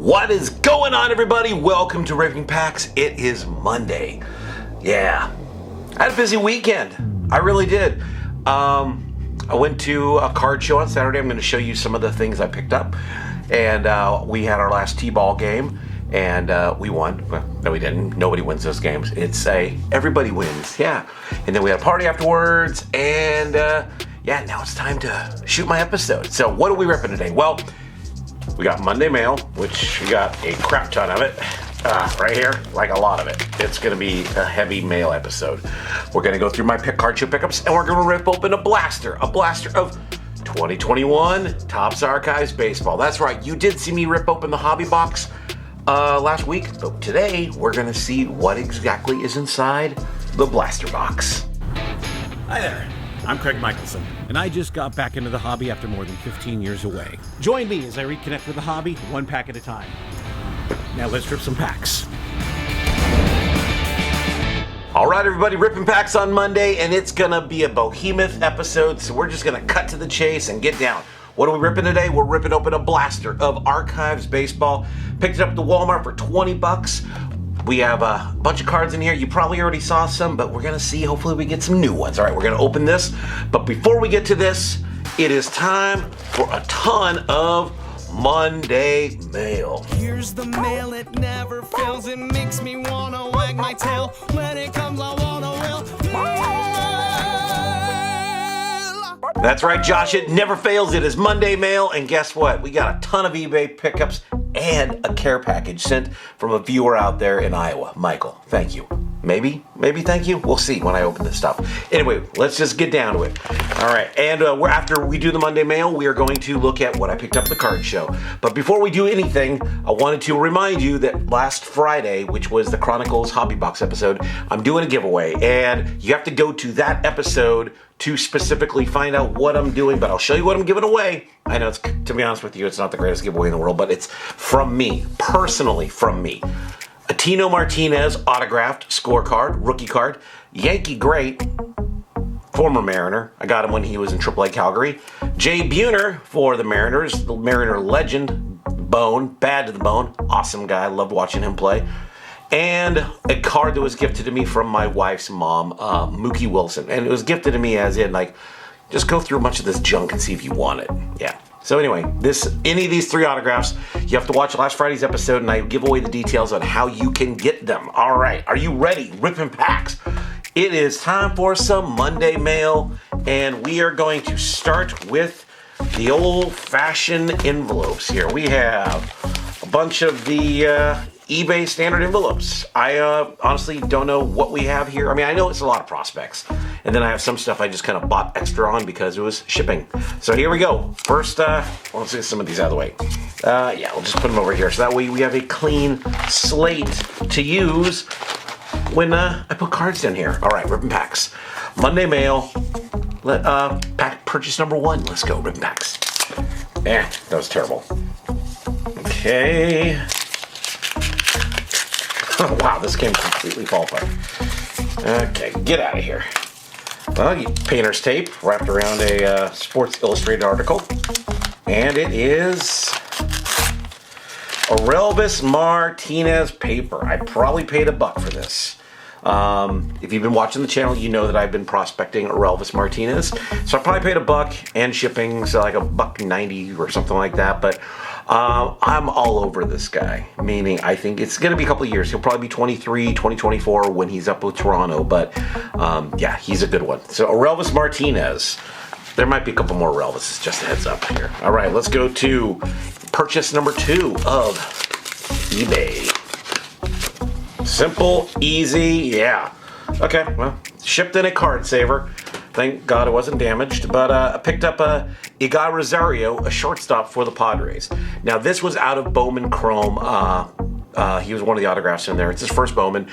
What is going on, everybody? Welcome to Ripping Packs. It is Monday. Yeah, I had a busy weekend. I really did. I went to a card show on Saturday. I'm going to show you some of the things I picked up. And we had our last T-ball game, and we won. Well, no, we didn't. Nobody wins those games. It's everybody wins. Yeah. And then we had a party afterwards, and yeah, now it's time to shoot my episode. So what are we ripping today? Well, we got Monday mail, which we got a crap ton of it right here, like a lot of it. It's going to be a heavy mail episode. We're going to go through my card show pickups, and we're going to rip open a blaster of 2021 TOPPS Archives Baseball. That's right, you did see me rip open the hobby box last week, but today we're going to see what exactly is inside the blaster box. Hi there. I'm Craig Michelson, and I just got back into the hobby after more than 15 years away. Join me as I reconnect with the hobby, one pack at a time. Now let's rip some packs. All right, everybody, ripping packs on Monday, and it's gonna be a behemoth episode, so we're just gonna cut to the chase and get down. What are we ripping today? We're ripping open a blaster of Archives Baseball. Picked it up at the Walmart for 20 bucks. We have a bunch of cards in here. You probably already saw some, but we're gonna see, hopefully we get some new ones. All right, we're gonna open this. But before we get to this, it is time for a ton of Monday mail. Here's the mail, it never fails. It makes me wanna wag my tail. When it comes, I wanna will. That's right, Josh, it never fails. It is Monday mail, and guess what? We got a ton of eBay pickups and a care package sent from a viewer out there in Iowa. Michael, thank you. Maybe thank you. We'll see when I open this stuff. Anyway, let's just get down to it. All right, and after we do the Monday mail, we are going to look at what I picked up at the card show. But before we do anything, I wanted to remind you that last Friday, which was the Chronicles Hobby Box episode, I'm doing a giveaway, and you have to go to that episode to specifically find out what I'm doing, but I'll show you what I'm giving away. I know, to be honest with you, it's not the greatest giveaway in the world, but it's from me, personally from me. A Tino Martinez autographed scorecard, rookie card, Yankee great, former Mariner. I got him when he was in AAA Calgary. Jay Buhner for the Mariners, the Mariner legend, Bone, bad to the bone, awesome guy, loved watching him play. And a card that was gifted to me from my wife's mom, Mookie Wilson. And it was gifted to me as in, like, just go through a bunch of this junk and see if you want it. Yeah. So anyway, any of these three autographs, you have to watch last Friday's episode, and I give away the details on how you can get them. All right, are you ready? Ripping packs. It is time for some Monday mail, and we are going to start with the old-fashioned envelopes here. We have a bunch of the eBay standard envelopes. I honestly don't know what we have here. I mean, I know it's a lot of prospects. And then I have some stuff I just kind of bought extra on because it was shipping. So here we go. First, let's get some of these out of the way. Yeah, we'll just put them over here. So that way we have a clean slate to use when I put cards in here. All right, ripping packs. Monday mail. Pack purchase number 1. Let's go, ripping packs. That was terrible. Okay. Oh, wow, this came completely fall apart. Okay, get out of here. Well, painter's tape wrapped around a Sports Illustrated article. And it is a Elvis Martinez paper. I probably paid $1 for this. If you've been watching the channel, you know that I've been prospecting Elvis Martinez. So I probably paid $1 and shipping, so like $1.90 or something like that. But I'm all over this guy, meaning I think it's going to be a couple of years. He'll probably be 23, 2024 when he's up with Toronto, but yeah, he's a good one. So Elvis Martinez. There might be a couple more Elvises, just a heads up here. All right, let's go to purchase number 2 of eBay. Simple, easy, yeah. Okay, well, shipped in a card saver. Thank God it wasn't damaged, but I picked up a Iga Rosario, a shortstop for the Padres. Now, this was out of Bowman Chrome. He was one of the autographs in there. It's his first Bowman.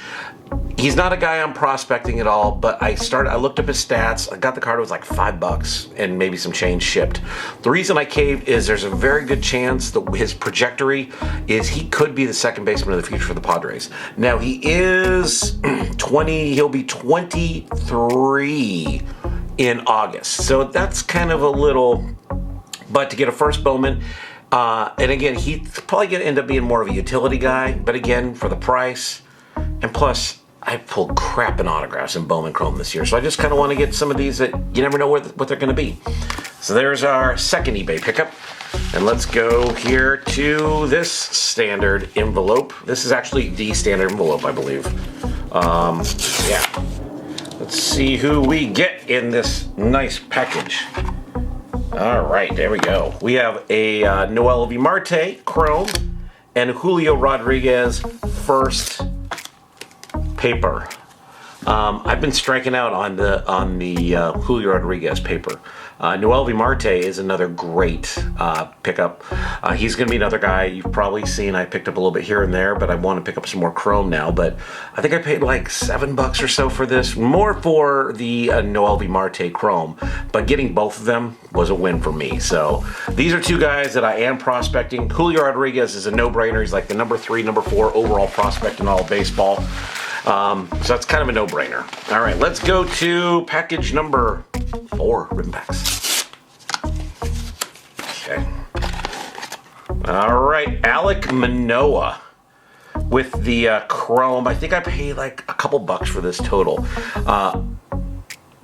He's not a guy I'm prospecting at all, but I looked up his stats. I got the card, it was like $5 and maybe some change shipped. The reason I caved is there's a very good chance that his trajectory is he could be the second baseman of the future for the Padres. Now, he is 20, he'll be 23 in August. So that's kind of a little, but to get a first Bowman, And again, he's probably going to end up being more of a utility guy, but again, for the price, and plus, I pulled crap in autographs in Bowman Chrome this year, so I just kind of want to get some of these that you never know what they're going to be. So there's our second eBay pickup. And let's go here to this standard envelope. This is actually the standard envelope, I believe. Yeah. Let's see who we get in this nice package. All right, there we go. We have a Noel Marte Chrome and Julio Rodriguez first paper. I've been striking out on the Julio Rodriguez paper. Noel Marte is another great pickup. He's going to be another guy you've probably seen. I picked up a little bit here and there, but I want to pick up some more Chrome now. But I think I paid like $7 or so for this. More for the Noel Marte Chrome, but getting both of them was a win for me. So these are two guys that I am prospecting. Julio Rodriguez is a no-brainer. He's like the number 3, number 4 overall prospect in all of baseball. So that's kind of a no-brainer. All right, let's go to package number 4, ribbon packs. Okay. All right, Alec Manoa with the Chrome. I think I paid like a couple bucks for this total.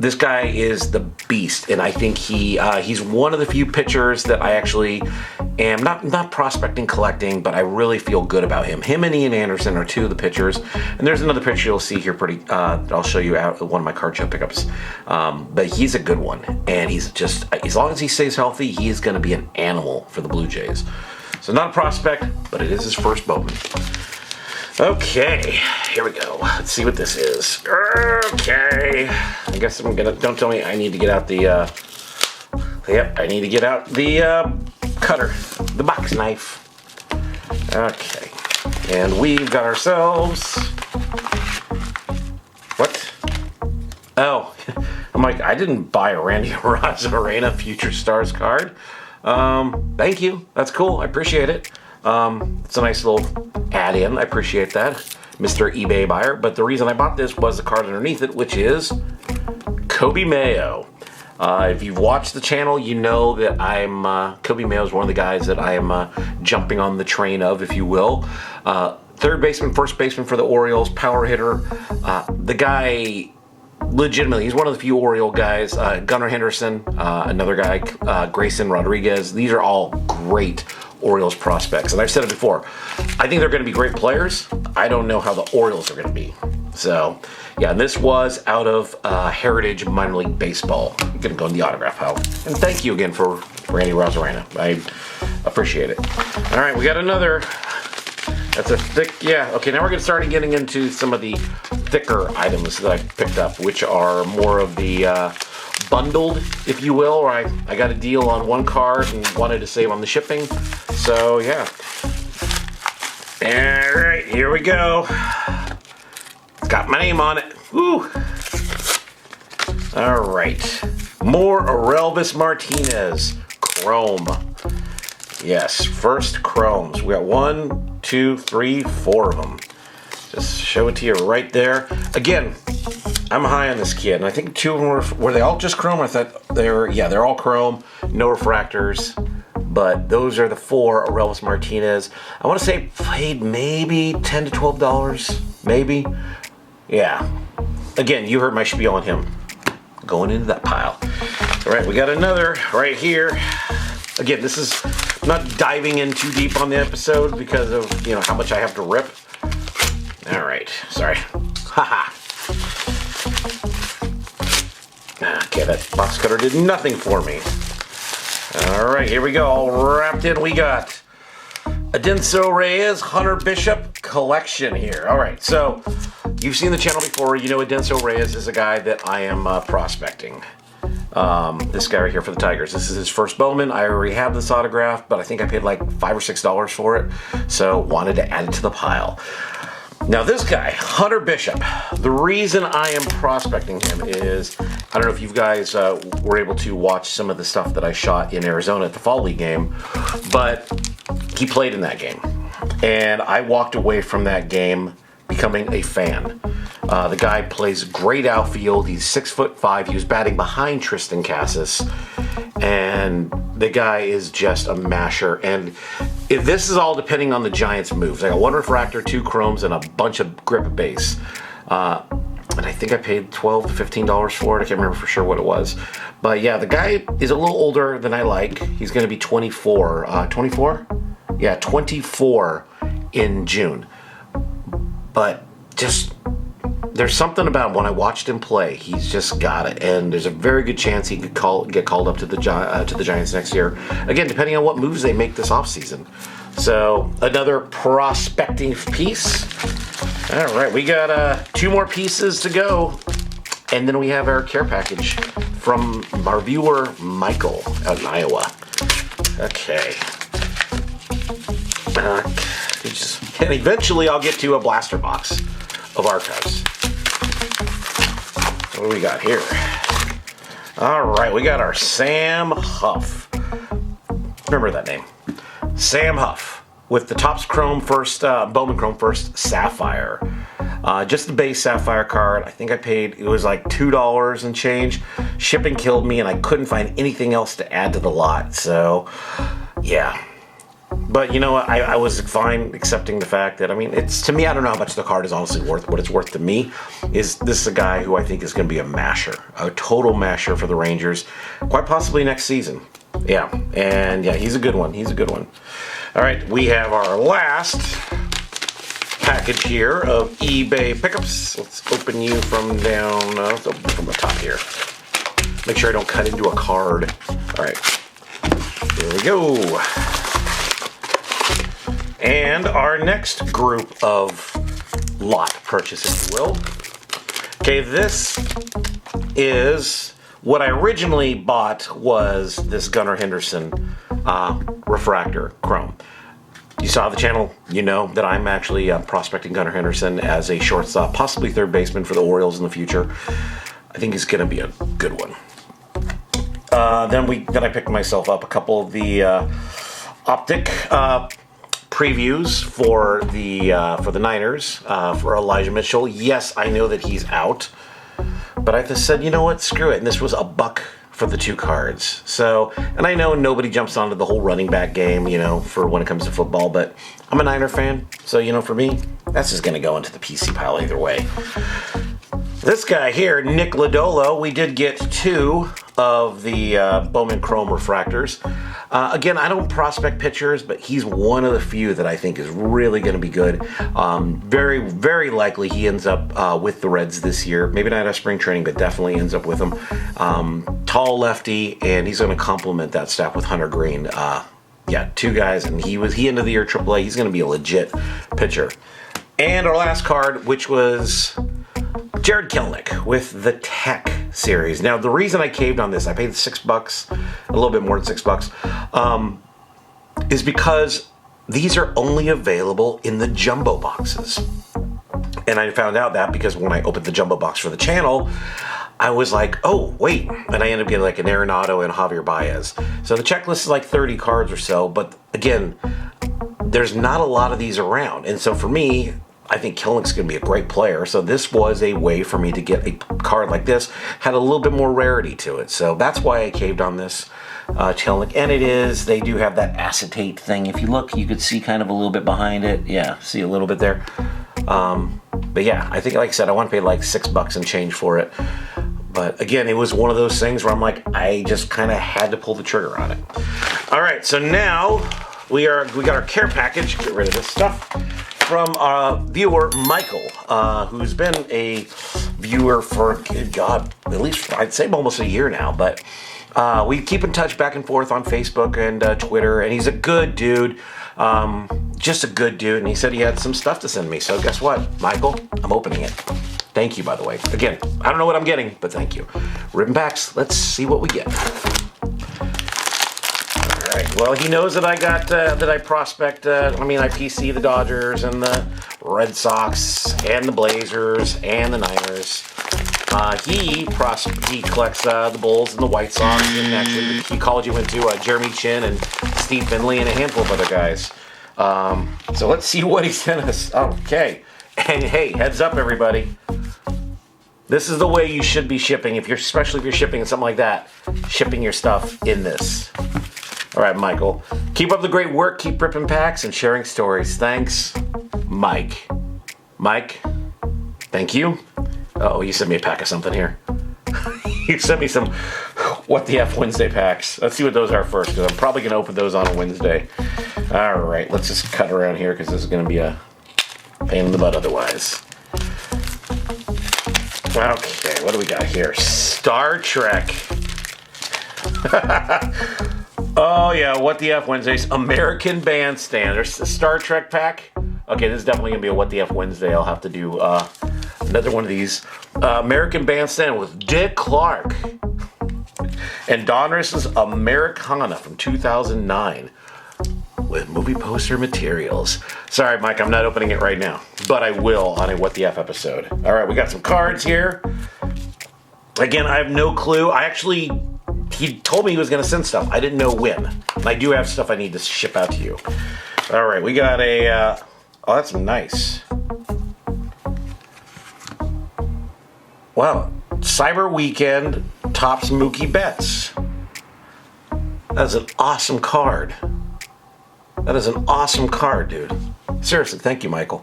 This guy is the beast, and I think he's one of the few pitchers that I actually am not prospecting, collecting, but I really feel good about him. Him and Ian Anderson are two of the pitchers, and there's another pitcher you'll see here I'll show you out one of my card show pickups. But he's a good one, and he's just, as long as he stays healthy, he is going to be an animal for the Blue Jays. So not a prospect, but it is his first Bowman. Okay, here we go. Let's see what this is. Okay, I guess don't tell me I need to get out the, I need to get out the cutter, the box knife. Okay, and we've got ourselves, what? Oh, I'm like, I didn't buy a Randy Arozarena Future Stars card. Thank you, that's cool, I appreciate it. It's a nice little add-in. I appreciate that, Mr. eBay buyer. But the reason I bought this was the card underneath it, which is Coby Mayo. If you've watched the channel, you know that Coby Mayo is one of the guys that I am jumping on the train of, if you will. Third baseman, first baseman for the Orioles, power hitter. The guy, legitimately, he's one of the few Oriole guys. Gunnar Henderson, another guy, Grayson Rodriguez. These are all great Orioles prospects, and I've said it before, I think they're going to be great players. I don't know how the Orioles are going to be. So yeah, and this was out of Heritage Minor League Baseball. I'm going to go in the autograph pile, and thank you again for Randy Arozarena. I appreciate it. All right, we got another. That's a thick, yeah, okay, now we're going to start getting into some of the thicker items that I picked up, which are more of the bundled, if you will, or I got a deal on one card and wanted to save on the shipping. So yeah. All right, here we go. It's got my name on it. Woo. All right. More Elvis Martinez Chrome. Yes, first Chromes. We got 1, 2, 3, 4 of them. Just show it to you right there. Again, I'm high on this kid, and I think 2 of them were they all just Chrome? I thought they're all Chrome, no refractors, but those are the 4 Elvis Martinez. I want to say paid maybe $10 to $12, maybe. Yeah. Again, you heard my spiel on him. Going into that pile. All right, we got another right here. Again, this is not diving in too deep on the episode because of how much I have to rip. All right, sorry. Haha. Okay, that box cutter did nothing for me. All right, here we go. All wrapped in, we got Adenso Reyes Hunter Bishop collection here. All right, so you've seen the channel before. You know Adenso Reyes is a guy that I am prospecting. This guy right here for the Tigers. This is his first Bowman. I already have this autograph, but I think I paid like $5 or $6 for it, so wanted to add it to the pile. Now this guy, Hunter Bishop, the reason I am prospecting him is, I don't know if you guys were able to watch some of the stuff that I shot in Arizona at the Fall League game, but he played in that game. And I walked away from that game becoming a fan. The guy plays great outfield. He's 6'5". He was batting behind Tristan Cassis. and the guy is just a masher. And if this is all depending on the Giants' moves. I got 1 refractor, 2 chromes, and a bunch of grip base. And I think I paid $12 to $15 for it. I can't remember for sure what it was. But yeah, the guy is a little older than I like. He's going to be 24. 24? Yeah, 24 in June. But just, there's something about him. When I watched him play, he's just got it. And there's a very good chance he could get called up to the Giants next year. Again, depending on what moves they make this offseason. So, another prospecting piece. All right, we got 2 more pieces to go. And then we have our care package from our viewer, Michael, out in Iowa. Okay. And eventually I'll get to a blaster box of archives. What do we got here? All right, we got our Sam Huff. Remember that name. Sam Huff with the TOPPS Chrome first, Bowman Chrome first Sapphire. Just the base Sapphire card. I think I paid, it was like $2 and change. Shipping killed me and I couldn't find anything else to add to the lot. So, yeah. But you know what, I was fine accepting the fact that, I mean, it's, to me, I don't know how much the card is honestly worth. What it's worth to me is this is a guy who I think is going to be a masher. A total masher for the Rangers. Quite possibly next season. Yeah, and yeah, he's a good one. He's a good one. All right, we have our last package here of eBay pickups. Let's open you from down, let's open from the top here. Make sure I don't cut into a card. All right, here we go. And our next group of lot purchase, if you will. Okay, this is what I originally bought was this Gunnar Henderson refractor chrome. You saw the channel, you know that I'm actually prospecting Gunnar Henderson as a shortstop, possibly third baseman for the Orioles in the future. I think he's going to be a good one. Then I picked myself up a couple of the optic previews for the Niners for Elijah Mitchell. Yes, I know that he's out, but I just said, you know what, screw it. And this was $1 for the 2 cards. So, and I know nobody jumps onto the whole running back game, you know, for when it comes to football, but I'm a Niner fan, so you know, for me, that's just gonna go into the PC pile either way. This guy here, Nick Lodolo, we did get 2 of the Bowman Chrome refractors. Again, I don't prospect pitchers, but he's one of the few that I think is really going to be good. Very, very likely he ends up with the Reds this year. Maybe not at spring training, but definitely ends up with them. Tall lefty, and he's going to complement that staff with Hunter Green. Yeah, 2 guys, and he ended the year AAA. He's going to be a legit pitcher. And our last card, which was Jared Kelenic with the Tech series. Now, the reason I caved on this, I paid $6, a little bit more than $6, is because these are only available in the jumbo boxes. And I found out that because when I opened the jumbo box for the channel, I was like, oh, wait. And I ended up getting like an Arenado and Javier Baez. So the checklist is like 30 cards or so. But again, there's not a lot of these around. And so for me, I think Kelenic's going to be a great player, so this was a way for me to get a card like this. Had a little bit more rarity to it, so that's why I caved on this Kelenic. And it is, they do have that acetate thing. If you look, you could see kind of a little bit behind it. Yeah, see a little bit there. But yeah, I think, like I said, I want to pay like $6 and change for it. But again, it was one of those things where I'm like, I just kind of had to pull the trigger on it. All right, so now we got our care package. Get rid of this stuff. From our viewer, Michael, who's been a viewer for, good God, at least I'd say almost a year now. But we keep in touch back and forth on Facebook and Twitter, and he's a good dude, just a good dude. And he said he had some stuff to send me. So guess what, Michael? I'm opening it. Thank you, by the way. Again, I don't know what I'm getting, but thank you. Ribbon packs, let's see what we get. Well, he knows that I got that I prospect. I PC the Dodgers and the Red Sox and the Blazers and the Niners. He collects the Bulls and the White Sox, and actually the college he went to, Jeremy Chin and Steve Finley and a handful of other guys. So let's see what he sent us. Okay, and hey, heads up, everybody. This is the way you should be shipping, especially if you're shipping something like that. Shipping your stuff in this. All right, Michael. Keep up the great work. Keep ripping packs and sharing stories. Thanks, Mike. Mike, thank you. Oh, you sent me a pack of something here. You sent me some What the F Wednesday packs. Let's see what those are first, because I'm probably going to open those on a Wednesday. All right, let's just cut around here, because this is going to be a pain in the butt otherwise. Okay, what do we got here? Star Trek. Oh yeah, What the F Wednesdays. American Bandstand. There's a Star Trek pack. Okay, this is definitely going to be a What the F Wednesday. I'll have to do another one of these. American Bandstand with Dick Clark. And Donruss's Americana from 2009. With movie poster materials. Sorry, Mike, I'm not opening it right now, but I will on a What the F episode. All right, we got some cards here. Again, I have no clue. He told me he was going to send stuff. I didn't know when. I do have stuff I need to ship out to you. All right, we got a, oh, that's nice. Wow, Cyber Weekend TOPPS Mookie Betts. That's an awesome card. That is an awesome card, dude. Seriously, thank you, Michael.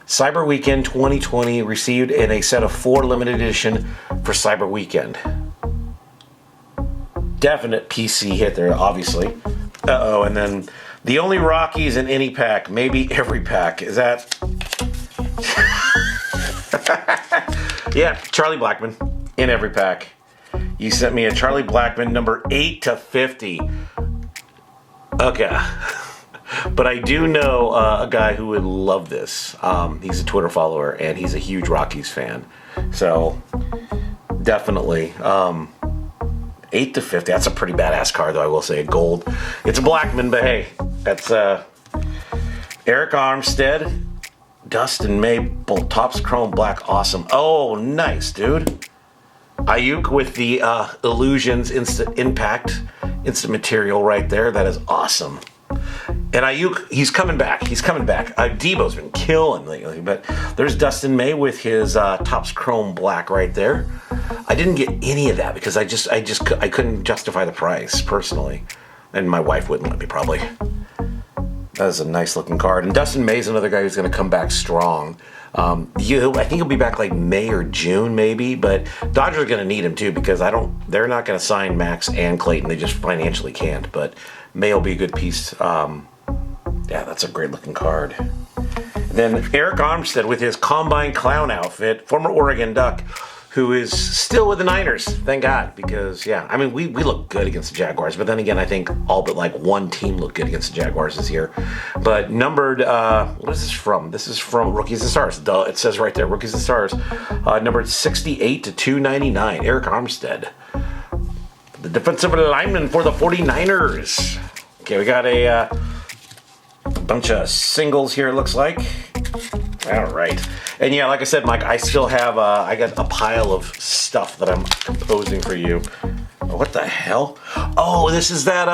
Cyber Weekend 2020 received in a set of 4 limited edition for Cyber Weekend. Definite PC hit there, obviously. Uh-oh, and then the only Rockies in any pack, maybe every pack. Is that... Yeah, Charlie Blackman in every pack. You sent me a Charlie Blackman number 8/50. Okay. But I do know a guy who would love this. He's a Twitter follower, and he's a huge Rockies fan. So, definitely. 8/50. That's a pretty badass card, though, I will say. Gold. It's a Blackman, but hey, that's Eric Armstead. Dustin May, TOPPS Chrome Black. Awesome. Oh, nice, dude. Ayuk with the Illusions Instant Impact. Instant material right there. That is awesome. And Ayuk, he's coming back. Debo's been killing lately, but there's Dustin May with his TOPPS Chrome Black right there. I didn't get any of that because I couldn't justify the price personally, and my wife wouldn't let me probably. That is a nice looking card. And Dustin May's another guy who's going to come back strong. I think he'll be back like May or June maybe, but Dodgers are going to need him too because they're not going to sign Max and Clayton. They just financially can't. But May will be a good piece. Yeah, that's a great looking card. Then Eric Armstead with his Combine Clown outfit, former Oregon Duck, who is still with the Niners, thank God, because, yeah, I mean, we look good against the Jaguars, but then again, I think all but, like, one team looked good against the Jaguars this year. But numbered, what is this from? This is from Rookies and Stars. Duh, it says right there, Rookies and Stars. Numbered 68 to 299, Eric Armstead. The defensive lineman for the 49ers. Okay, we got a bunch of singles here, it looks like. All right. And yeah, like I said, Mike, I still have, I got a pile of stuff that I'm composing for you. What the hell? Oh, this is that,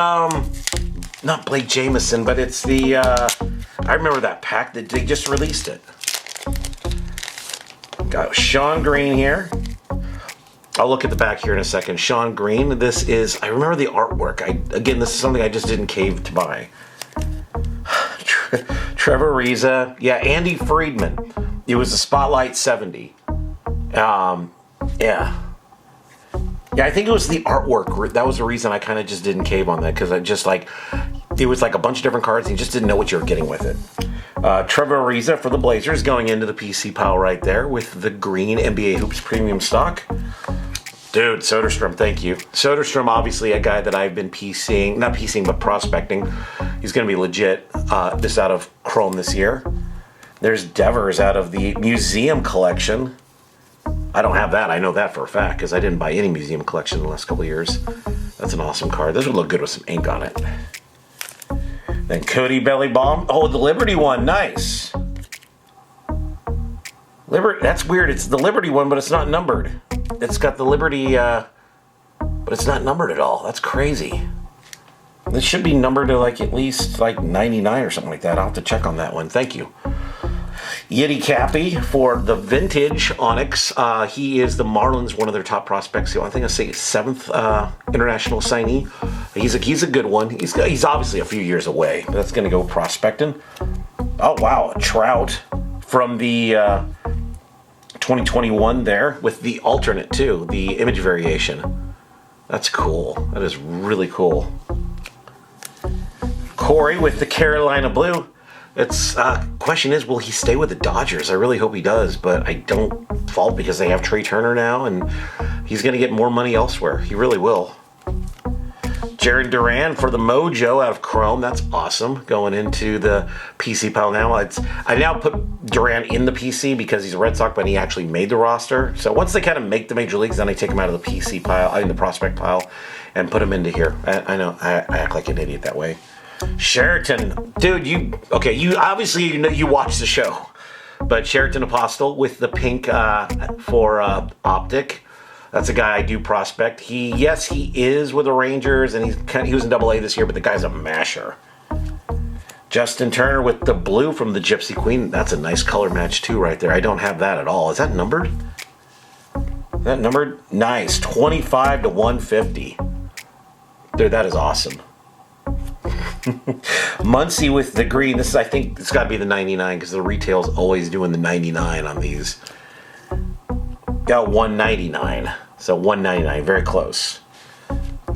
not Blake Jameson, but it's the, I remember that pack that they just released it. Got Sean Green here. I'll look at the back here in a second. Sean Green, this is, I remember the artwork. Again, this is something I just didn't cave to buy. Trevor Ariza, yeah, Andy Friedman. It was a Spotlight 70. Yeah, I think it was the artwork. That was the reason I kind of just didn't cave on that because I just like it was like a bunch of different cards and you just didn't know what you were getting with it. Trevor Ariza for the Blazers going into the PC pile right there with the green NBA Hoops premium stock. Dude, Soderstrom, thank you. Soderstrom, obviously a guy that I've been not PCing, but prospecting. He's going to be legit. This out of Chrome this year. There's Devers out of the Museum Collection. I don't have that. I know that for a fact because I didn't buy any Museum Collection in the last couple of years. That's an awesome card. This would look good with some ink on it. Then Cody Bellingham. Oh, the Liberty one. Nice. That's weird. It's the Liberty one, but it's not numbered. It's got the Liberty, but it's not numbered at all. That's crazy. This should be numbered to like at least like 99 or something like that. I'll have to check on that one. Thank you. Yiddy Cappy for the vintage Onyx. He is the Marlins, one of their top prospects. I think I say 7th international signee. He's a good one. He's obviously a few years away. That's going to go prospecting. Oh wow, a Trout from the 2021 there with the alternate too, the image variation. That's cool. That is really cool. Corey with the Carolina Blue. It's question is, will he stay with the Dodgers? I really hope he does, but I don't fault because they have Trey Turner now, and he's going to get more money elsewhere. He really will. Jared Duran for the Mojo out of Chrome. That's awesome. Going into the PC pile now. I now put Duran in the PC because he's a Red Sox, but he actually made the roster. So once they kind of make the major leagues, then I take him out of the PC pile, in the prospect pile, and put him into here. I know I act like an idiot that way. Sheraton, dude, you obviously you watch the show, but Sheraton Apostle with the pink for Optic. That's a guy I do prospect. He is with the Rangers, and he was in AA this year, but the guy's a masher. Justin Turner with the blue from the Gypsy Queen. That's a nice color match too, right there. I don't have that at all. Is that numbered? Nice. 25 to 150. Dude, that is awesome. Muncie with the green. I think it's got to be the 99 because the retail's always doing the 99 on these. Got 199. So 199, very close.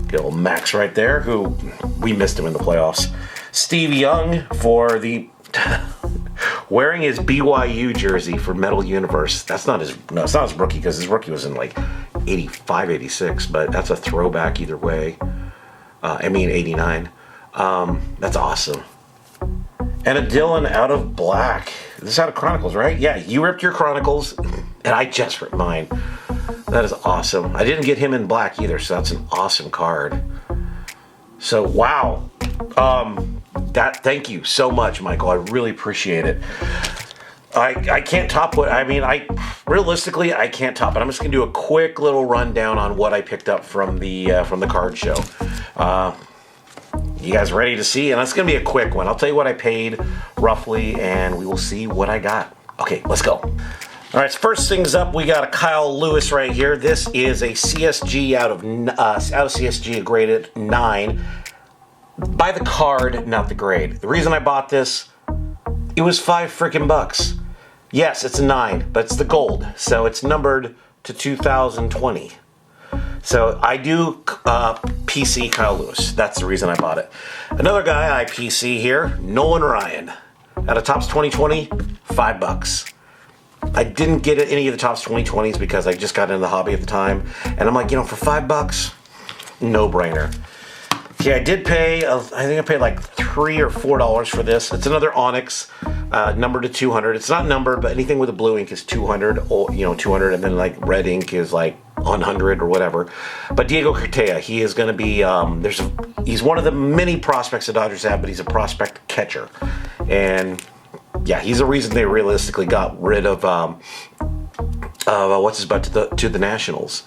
Good old Max right there, who we missed him in the playoffs. Steve Young for the wearing his BYU jersey for Metal Universe. It's not his rookie because his rookie was in like 85, 86, but that's a throwback either way. 89. That's awesome. And a Dylan out of black. This is out of Chronicles, right? Yeah, you ripped your Chronicles, and I just ripped mine. That is awesome. I didn't get him in black either, so that's an awesome card. So, wow. Thank you so much, Michael. I really appreciate it. I can't top realistically, I can't top it. I'm just going to do a quick little rundown on what I picked up from the card show. You guys ready to see? And that's going to be a quick one. I'll tell you what I paid roughly, and we will see what I got. Okay, let's go. All right, so first things up, we got a Kyle Lewis right here. This is a CSG out of CSG, graded 9. By the card, not the grade. The reason I bought this, it was $5 Yes, it's a 9, but it's the gold, so it's numbered to 2020. So I do PC Kyle Lewis. That's the reason I bought it. Another guy I PC here, Nolan Ryan. Out of Topps 2020, $5. I didn't get any of the Topps 2020s because I just got into the hobby at the time. And I'm like, for $5, no brainer. Okay, I did pay, I think I paid like $3 or $4 for this. It's another Onyx, numbered to 200. It's not numbered, but anything with a blue ink is 200, or 200, and then like red ink is like 100 or whatever. But Diego Cortea, he is going to be, he's one of the many prospects the Dodgers have, but he's a prospect catcher. And yeah, he's the reason they realistically got rid of what's his butt to the Nationals.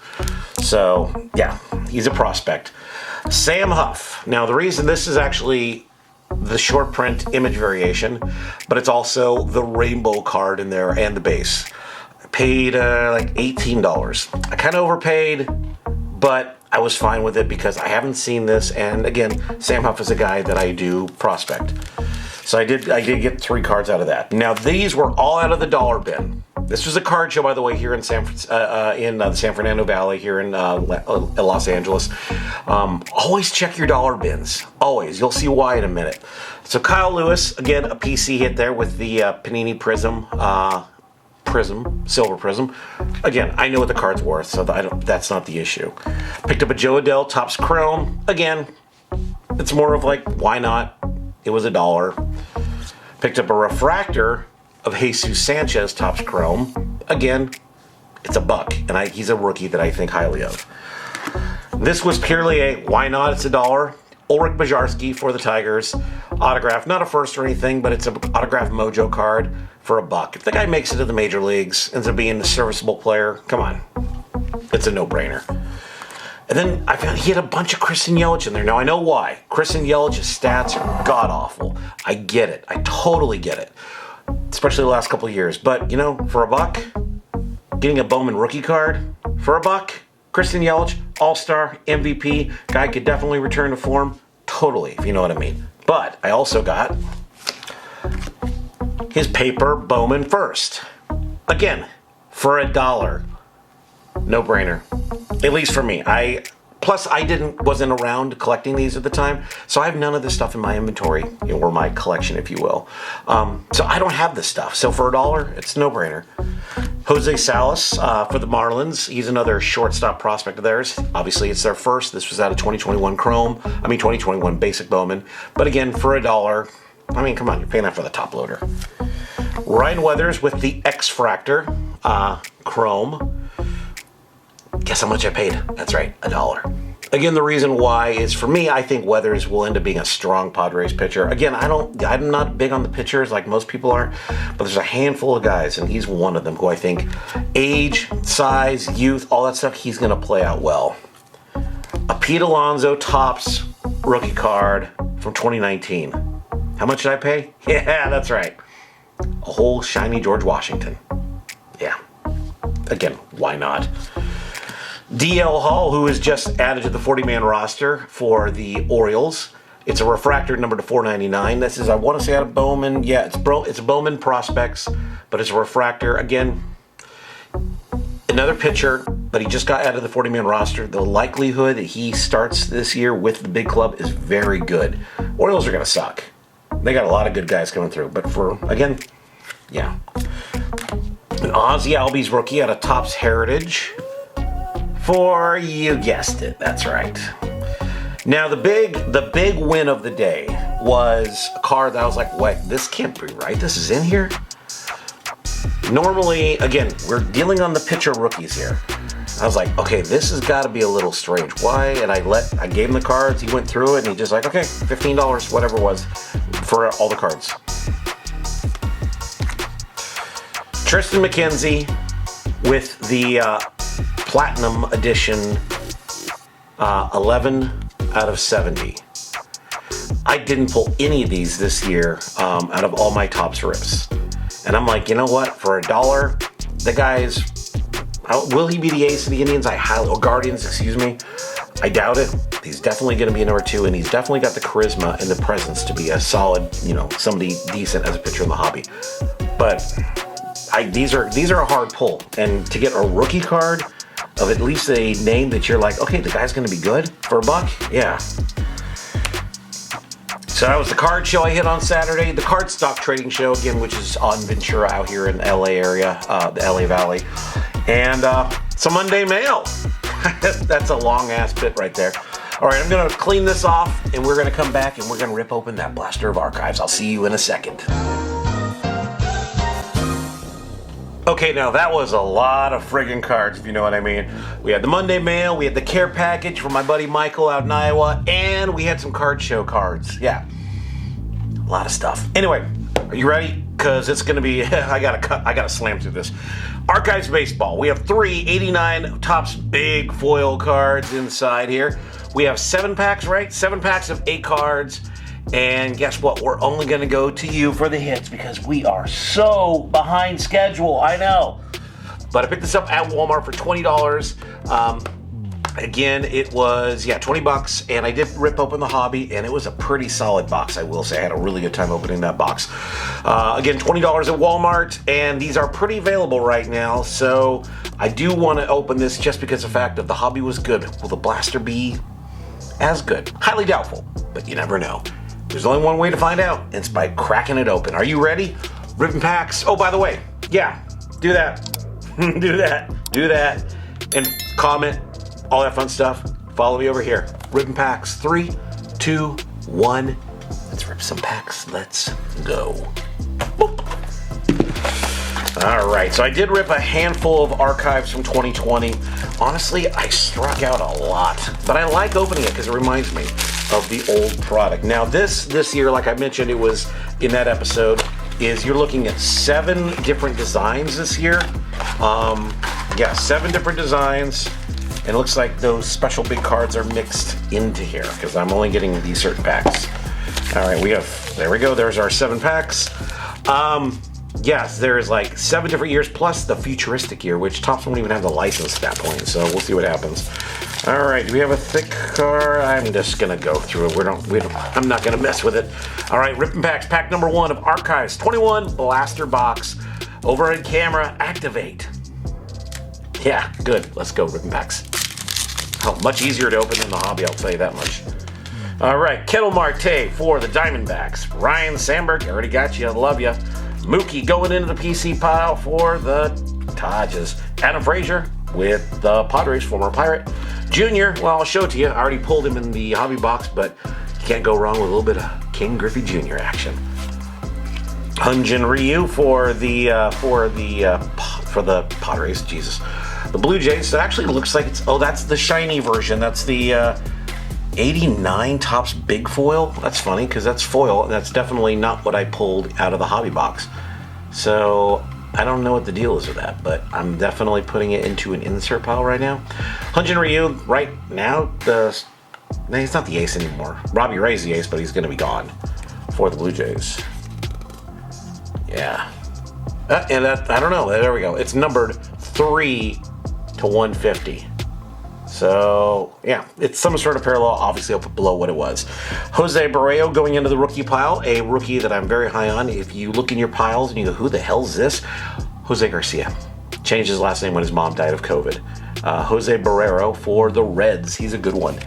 So yeah, he's a prospect. Sam Huff. Now the reason this is actually the short print image variation, but it's also the rainbow card in there and the base. I paid like $18. I kind of overpaid, but I was fine with it because I haven't seen this, and again, Sam Huff is a guy that I do prospect. So I did get 3 cards out of that. Now these were all out of the dollar bin. This was a card show, by the way, here in the San Fernando Valley, here in Los Angeles. Always check your dollar bins. Always. You'll see why in a minute. So Kyle Lewis, again, a PC hit there with the Panini Prism, Silver Prism. Again, I know what the card's worth, so that's not the issue. Picked up a Joe Adell Topps Chrome. Again, it's more of like, why not? It was $1. Picked up a refractor of Jesus Sanchez Topps Chrome. Again, it's $1, and he's a rookie that I think highly of. This was purely a why not? It's $1. Ulrich Bajarski for the Tigers. Autograph, not a first or anything, but it's an autograph mojo card for $1. If the guy makes it to the major leagues, ends up being a serviceable player, come on. It's a no-brainer. And then I found he had a bunch of Christian Yelich in there. Now I know why. Christian Yelich's stats are god-awful. I get it. I totally get it. It's especially the last couple of years. But, you know, for a buck, getting a Bowman rookie card, for a buck, Christian Yelich, All-Star, MVP, guy could definitely return to form. Totally, if you know what I mean. But I also got his paper Bowman first. Again, for $1. No brainer. At least for me. Plus, I wasn't around collecting these at the time, so I have none of this stuff in my inventory, or my collection, if you will. So I don't have this stuff. So for $1, it's no brainer. Jose Salas for the Marlins. He's another shortstop prospect of theirs. Obviously, it's their first. This was out of 2021 Basic Bowman. But again, for $1, I mean, come on, you're paying that for the top loader. Ryan Weathers with the X-Fractor Chrome. Guess how much I paid? That's right, $1. Again, the reason why is, for me, I think Weathers will end up being a strong Padres pitcher. Again, I'm not big on the pitchers like most people are, but there's a handful of guys, and he's one of them who I think age, size, youth, all that stuff, he's going to play out well. A Pete Alonso TOPPS rookie card from 2019. How much did I pay? Yeah, that's right. A whole shiny George Washington. Yeah. Again, why not? DL Hall, who is just added to the 40-man roster for the Orioles. It's a refractor number to 499. This is, I want to say, out of Bowman. Yeah, it's a Bowman Prospects, but it's a refractor. Again, another pitcher, but he just got out of the 40-man roster. The likelihood that he starts this year with the big club is very good. Orioles are going to suck. They got a lot of good guys coming through, but again, yeah. An Ozzie Albies rookie out of TOPPS Heritage. For, you guessed it, that's right. Now the big win of the day was a card that I was like, wait, this can't be right. This is in here. Normally, again, we're dealing on the pitcher rookies here. I was like, okay, this has got to be a little strange. Why? And I gave him the cards. He went through it and he just like, okay, $15, whatever it was, for all the cards. Tristan McKenzie with the Platinum Edition 11 out of 70. I didn't pull any of these this year out of all my TOPPS rips. And I'm like, you know what? For $1, the guy's... will he be the ace of the Indians? Or Guardians, excuse me. I doubt it. He's definitely going to be a number 2, and he's definitely got the charisma and the presence to be a solid, somebody decent as a pitcher in the hobby. But these are a hard pull. And to get a rookie card of at least a name that you're like, okay, the guy's going to be good for $1, yeah. So that was the card show I hit on Saturday. The card stock trading show, again, which is on Ventura out here in the LA area, the LA Valley. And some Monday mail. That's a long ass bit right there. All right, I'm going to clean this off, and we're going to come back, and we're going to rip open that blaster of archives. I'll see you in a second. Okay, now that was a lot of friggin' cards, if you know what I mean. We had the Monday mail, we had the care package from my buddy Michael out in Iowa, and we had some card show cards. Yeah, a lot of stuff. Anyway, are you ready? Because it's going to be, I gotta slam through this. Archives Baseball. We have 389 TOPPS big foil cards inside here. We have 7 packs, right? 7 packs of 8 cards. And guess what? We're only going to go to you for the hits because we are so behind schedule. I know. But I picked this up at Walmart for $20. Again, it was, $20. And I did rip open the hobby, and it was a pretty solid box, I will say. I had a really good time opening that box. Again, $20 at Walmart, and these are pretty available right now. So I do want to open this just because of the fact that the hobby was good. Will the blaster be as good? Highly doubtful, but you never know. There's only one way to find out, and it's by cracking it open. Are you ready? Ripping packs. Oh, by the way, do that. do that. And comment, all that fun stuff. Follow me over here. Ripping packs. 3, 2, 1. Let's rip some packs. Let's go. Boop. All right, so I did rip a handful of archives from 2020. Honestly, I struck out a lot, but I like opening it because it reminds me of the old product. Now this year, like I mentioned, it was in that episode, is you're looking at 7 different designs this year. 7 different designs, and it looks like those special big cards are mixed into here because I'm only getting these certain packs. All right, there we go. There's our 7 packs. yes, there's like 7 different years plus the futuristic year, which Topps won't even have the license at that point. So we'll see what happens. All right, do we have a thick card? I'm just gonna go through it. I'm not gonna mess with it. All right, Rip and Packs, pack number 1 of Archives 21 Blaster Box. Overhead camera, activate. Yeah, good. Let's go, Rip and Packs. Oh, much easier to open than the hobby, I'll tell you that much. All right, Kettle Marte for the Diamondbacks. Ryan Sandberg, already got you. I love you. Mookie going into the PC pile for the Dodgers. Adam Frazier with the Padres, former Pirate. Junior, well, I'll show it to you. I already pulled him in the hobby box, but you can't go wrong with a little bit of King Griffey Jr. action. Hyunjin Ryu for the Padres. Jesus, the Blue Jays. It actually looks like it's. Oh, that's the shiny version. That's the 89 Topps Big Foil. That's funny because that's foil. And that's definitely not what I pulled out of the hobby box. So I don't know what the deal is with that, but I'm definitely putting it into an insert pile right now. Hyunjin Ryu, right now, he's not the ace anymore. Robbie Ray's the ace, but he's going to be gone for the Blue Jays. Yeah. And that, I don't know. There we go. It's numbered 3 to 150. So, yeah, it's some sort of parallel, obviously up below what it was. Jose Barrero going into the rookie pile, a rookie that I'm very high on. If you look in your piles and you go, who the hell's this? Jose Garcia. Changed his last name when his mom died of COVID. Jose Barrero for the Reds. He's a good one.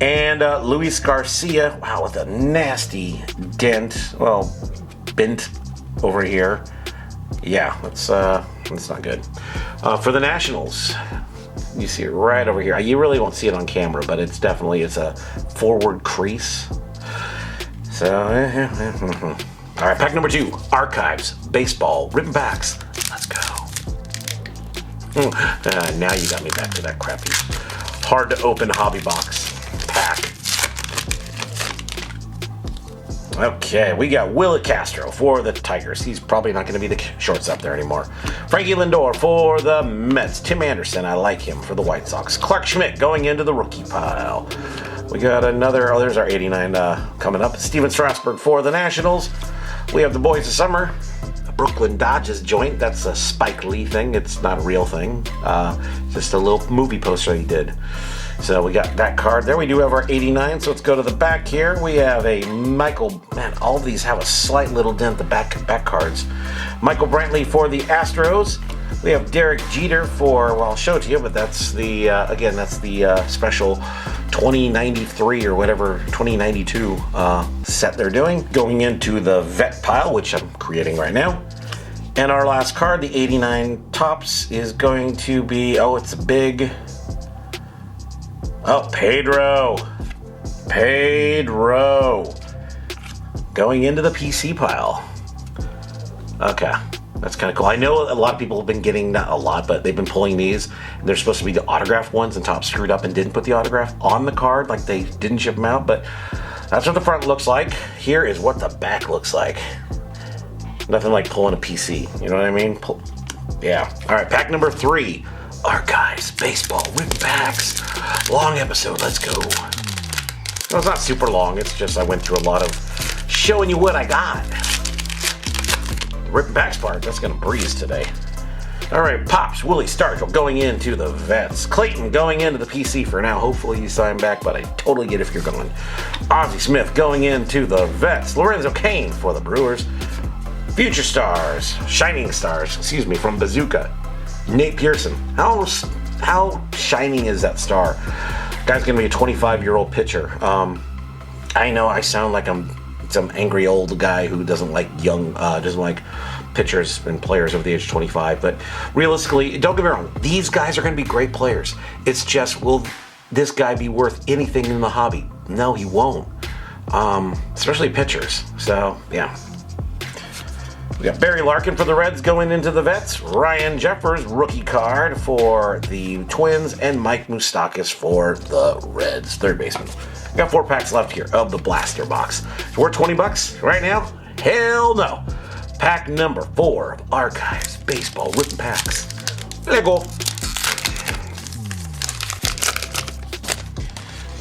And Luis Garcia, wow, with a nasty dent. Well, bent over here. Yeah, that's not good. For the Nationals, you see it right over here. You really won't see it on camera, but it's a forward crease. So, all right, pack number 2, Archives, Baseball, Rip and Packs. Let's go. Now you got me back to that crappy, hard to open hobby box pack. Okay, we got Willie Castro for the Tigers. He's probably not going to be the shortstop there anymore. Frankie Lindor for the Mets. Tim Anderson, I like him for the White Sox. Clark Schmidt going into the rookie pile. We got another, there's our 89 coming up. Steven Strasburg for the Nationals. We have the Boys of Summer. The Brooklyn Dodgers joint. That's a Spike Lee thing. It's not a real thing. Just a little movie poster he did. So we got that card there. We do have our 89, so let's go to the back here. We have a Michael, man, all of these have a slight little dent, the back cards. Michael Brantley for the Astros. We have Derek Jeter for, well, I'll show it to you, but that's the, again, that's the special 2093 or whatever, 2092 set they're doing. Going into the vet pile, which I'm creating right now. And our last card, the 89 Topps, is going to be, oh, it's a big... Oh, Pedro. Going into the PC pile. Okay, that's kind of cool. I know a lot of people have been getting, not a lot, but they've been pulling these. They're supposed to be the autographed ones, and Topps screwed up and didn't put the autograph on the card, like they didn't ship them out, but that's what the front looks like. Here is what the back looks like. Nothing like pulling a PC, you know what I mean? Yeah. All right, pack number 3. Archives, Baseball, Rip Packs. Long episode, let's go. Well, it's not super long, it's just I went through a lot of showing you what I got. Rip and Packs part, that's gonna breeze today. All right, Pops, Willie Stargell going into the Vets. Clayton going into the PC for now. Hopefully you sign back, but I totally get if you're going. Ozzie Smith going into the Vets. Lorenzo Cain for the Brewers. Future Stars, Shining Stars, from Bazooka. Nate Pearson. How shining is that star? Guy's gonna be a 25-year-old pitcher. I know I sound like I'm some angry old guy who doesn't like pitchers and players over the age of 25, but realistically, don't get me wrong, these guys are gonna be great players. It's just, will this guy be worth anything in the hobby? No, he won't. Especially pitchers. So, yeah. We got Barry Larkin for the Reds going into the Vets. Ryan Jeffers, rookie card for the Twins. And Mike Moustakas for the Reds, third baseman. We got 4 packs left here of the Blaster Box. So we're $20 right now? Hell no. Pack number 4 of Archives, Baseball, Rip and Packs. Lego.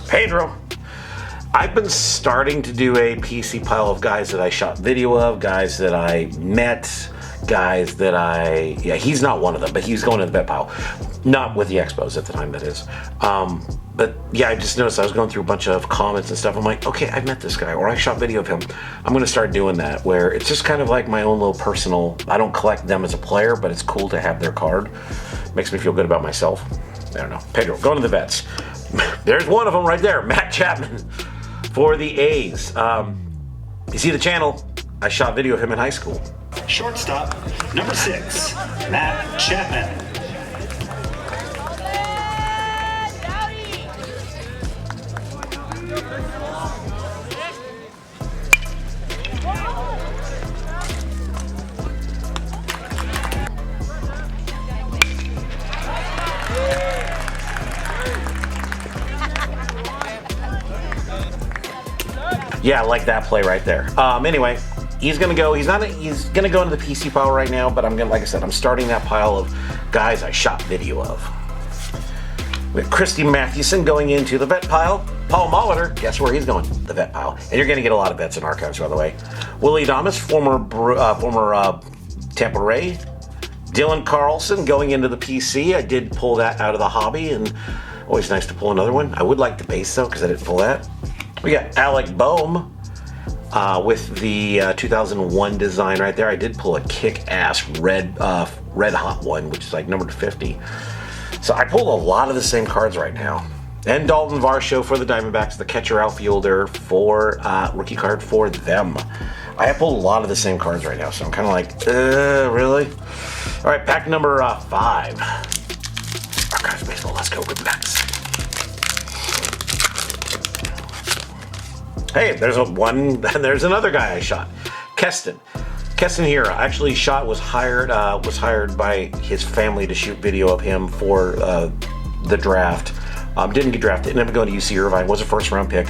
Pedro. I've been starting to do a PC pile of guys that I shot video of, guys that I met, guys that he's not one of them, but he's going to the vet pile. Not with the Expos at the time, that is. But yeah, I just noticed I was going through a bunch of comments and stuff. I'm like, okay, I met this guy, or I shot video of him. I'm going to start doing that, where it's just kind of like my own little personal, I don't collect them as a player, but it's cool to have their card. Makes me feel good about myself. I don't know. Pedro, going to the vets. There's one of them right there, Matt Chapman for the A's. You see the channel, I shot video of him in high school. Shortstop, number 6, Matt Chapman. Yeah, I like that play right there. Anyway, he's gonna go. He's gonna go into the PC pile right now. But I'm gonna, like I said, I'm starting that pile of guys I shot video of. With Christy Mathewson going into the vet pile. Paul Molitor, guess where he's going? The vet pile. And you're gonna get a lot of vets in archives, by the way. Willie Adames, former Tampa Ray. Dylan Carlson going into the PC. I did pull that out of the hobby, and always nice to pull another one. I would like the base though, because I didn't pull that. We got Alec Bowman with the 2001 design right there. I did pull a kick-ass red hot one, which is like numbered 50. So I pulled a lot of the same cards right now. And Dalton Varsho for the Diamondbacks, the catcher outfielder for rookie card for them. I have pulled a lot of the same cards right now, so I'm kind of like, really? All right, pack number 5. Archives Baseball, let's go with packs. Hey, there's one, and there's another guy I shot. Keston here actually was hired by his family to shoot video of him for the draft. Didn't get drafted, ended up going to UC Irvine, was a first round pick.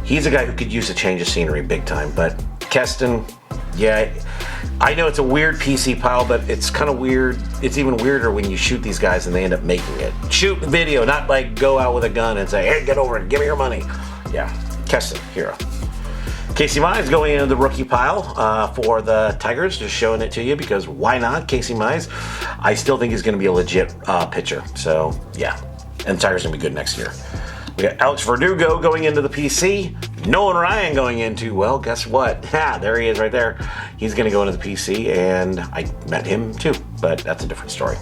He's a guy who could use a change of scenery big time, but Keston, yeah, I know it's a weird PC pile, but it's kind of weird. It's even weirder when you shoot these guys and they end up making it. Shoot video, not like go out with a gun and say, hey, get over it, give me your money. Yeah. Keston, hero. Casey Mize going into the rookie pile for the Tigers, just showing it to you because why not? Casey Mize, I still think he's going to be a legit pitcher. So, yeah. And the Tigers are going to be good next year. We got Alex Verdugo going into the PC. Nolan Ryan going into, well, guess what? There he is right there. He's going to go into the PC, and I met him too, but that's a different story.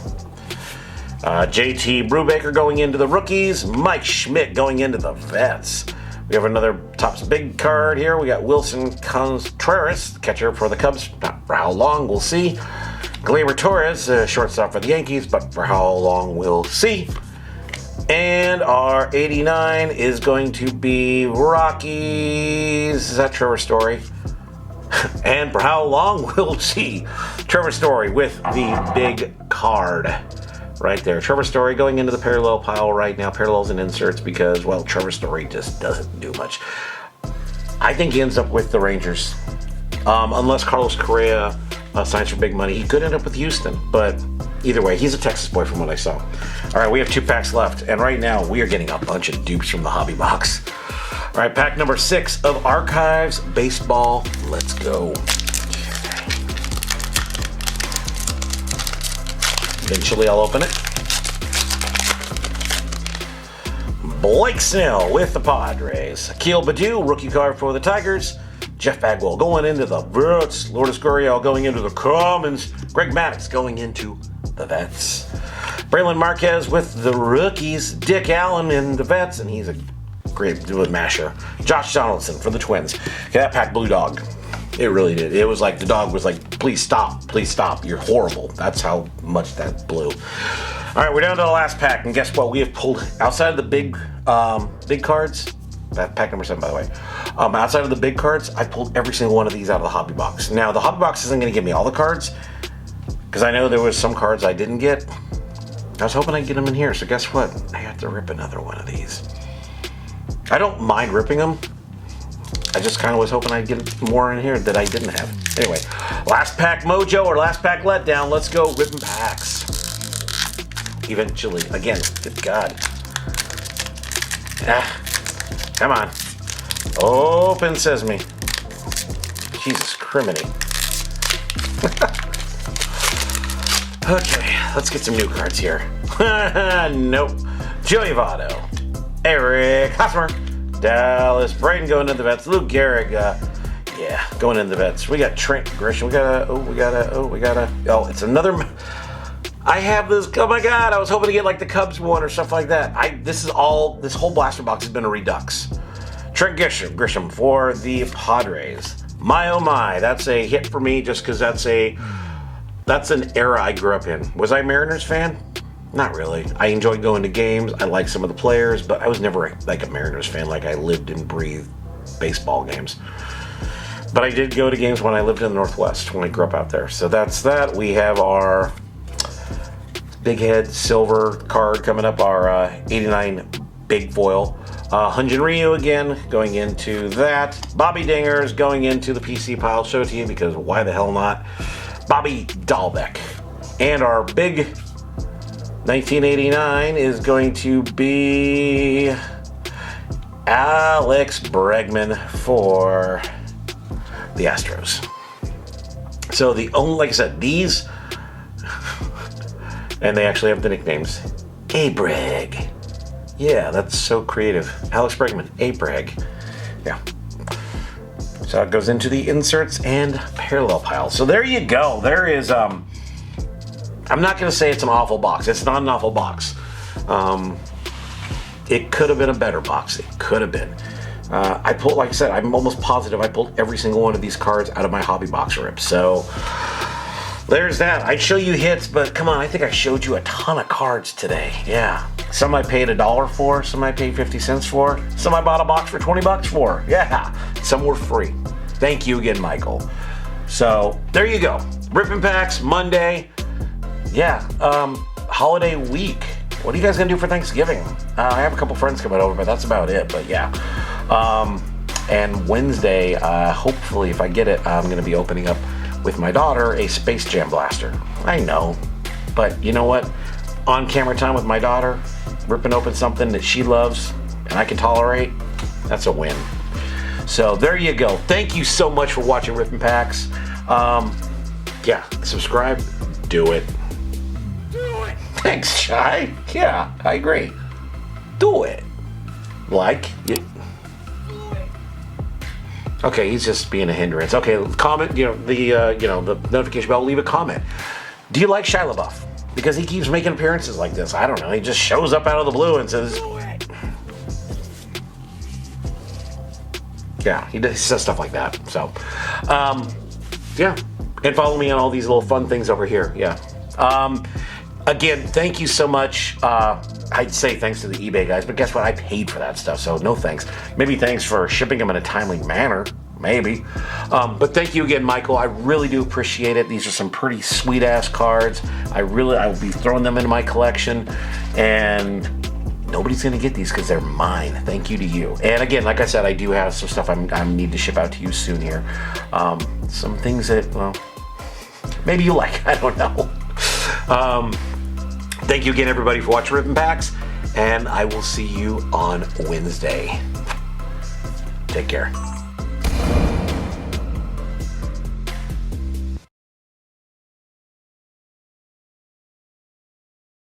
JT Brubaker going into the rookies. Mike Schmidt going into the vets. We have another Topps big card here. We got Wilson Contreras, catcher for the Cubs. Not for how long, we'll see. Gleyber Torres, shortstop for the Yankees, but for how long, we'll see. And our 89 is going to be Rockies. Is that Trevor Story? And for how long, we'll see. Trevor Story with the big card. Right there. Trevor Story going into the parallel pile right now. Parallels and inserts because, well, Trevor Story just doesn't do much. I think he ends up with the Rangers. Unless Carlos Correa signs for big money. He could end up with Houston. But either way, he's a Texas boy from what I saw. All right, we have 2 packs left. And right now, we are getting a bunch of dupes from the hobby box. All right, pack number 6 of Archives Baseball. Let's go. Eventually, I'll open it. Blake Snell with the Padres. Akil Baddoo, rookie card for the Tigers. Jeff Bagwell going into the Vets. Lourdes Gurriel going into the Commons. Greg Maddux going into the Vets. Braylon Marquez with the rookies. Dick Allen in the Vets, and he's a great masher. Josh Donaldson for the Twins. Okay, that pack Blue Dog. It really did. It was like the dog was like, please stop. You're horrible. That's how much that blew. All right, we're down to the last pack, and guess what? We have pulled outside of the big cards. That pack number 7, by the way. Outside of the big cards, I pulled every single one of these out of the hobby box. Now, the hobby box isn't going to give me all the cards because I know there was some cards I didn't get. I was hoping I'd get them in here. So guess what? I have to rip another one of these. I don't mind ripping them. I just kind of was hoping I'd get more in here that I didn't have. Anyway, last pack mojo or last pack letdown. Let's go ripping packs. Eventually. Again, good God. Come on. Open sesame. Jesus criminy. Okay, let's get some new cards here. Nope. Joey Votto, Eric Hosmer, Dallas, Braden going into the vets, Luke Gehrig, yeah, going into the vets. We got Trent Grisham. It's another. I have this. Oh my God! I was hoping to get like the Cubs one or stuff like that. This whole blaster box has been a redux. Trent Grisham for the Padres. My oh my, that's a hit for me just because that's an era I grew up in. Was I a Mariners fan? Not really. I enjoyed going to games. I liked some of the players, but I was never like a Mariners fan. Like I lived and breathed baseball games. But I did go to games when I lived in the Northwest, when I grew up out there. So that's that. We have our Big Head Silver card coming up, our 89 Big Foil. Hyun-Jin Ryu again, going into that. Bobby Dingers going into the PC pile. I'll show it to you because why the hell not? Bobby Dahlbeck. And our big 1989 is going to be Alex Bregman for the Astros. So like I said, these, and they actually have the nicknames. A-Breg. Yeah, that's so creative. Alex Bregman, A-Breg. Yeah. So it goes into the inserts and parallel pile. So there you go. There is, I'm not going to say it's an awful box. It's not an awful box. It could have been a better box. It could have been. I pulled, like I said, I'm almost positive I pulled every single one of these cards out of my hobby box rip. So there's that. I'd show you hits, but come on, I think I showed you a ton of cards today. Yeah. Some I paid $1 for, some I paid 50 cents for, some I bought a box for 20 bucks for. Yeah. Some were free. Thank you again, Michael. So there you go. Ripping Packs, Monday. Yeah. Holiday week. What are you guys gonna do for Thanksgiving? I have a couple friends coming over, but that's about it. But yeah. And Wednesday, hopefully, if I get it, I'm gonna be opening up with my daughter a Space Jam blaster. I know, but you know what? On camera time with my daughter, ripping open something that she loves and I can tolerate, that's a win. So there you go. Thank you so much for watching Ripping Packs. Yeah, subscribe. Do it. Thanks, Shy. Yeah, I agree. Do it. Like it. Okay, he's just being a hindrance. Okay, comment. The notification bell. Leave a comment. Do you like Shia LaBeouf? Because he keeps making appearances like this. I don't know. He just shows up out of the blue and says, yeah, he says stuff like that. So, yeah. And follow me on all these little fun things over here. Yeah. Again, thank you so much. I'd say thanks to the eBay guys, but guess what? I paid for that stuff, so no thanks. Maybe thanks for shipping them in a timely manner. Maybe. But thank you again, Michael. I really do appreciate it. These are some pretty sweet-ass cards. I will be throwing them into my collection, and nobody's going to get these because they're mine. Thank you to you. And again, like I said, I do have some stuff I need to ship out to you soon here. Some things that, well, maybe you like. I don't know. Thank you again, everybody, for watching Ripping Packs, and I will see you on Wednesday. Take care.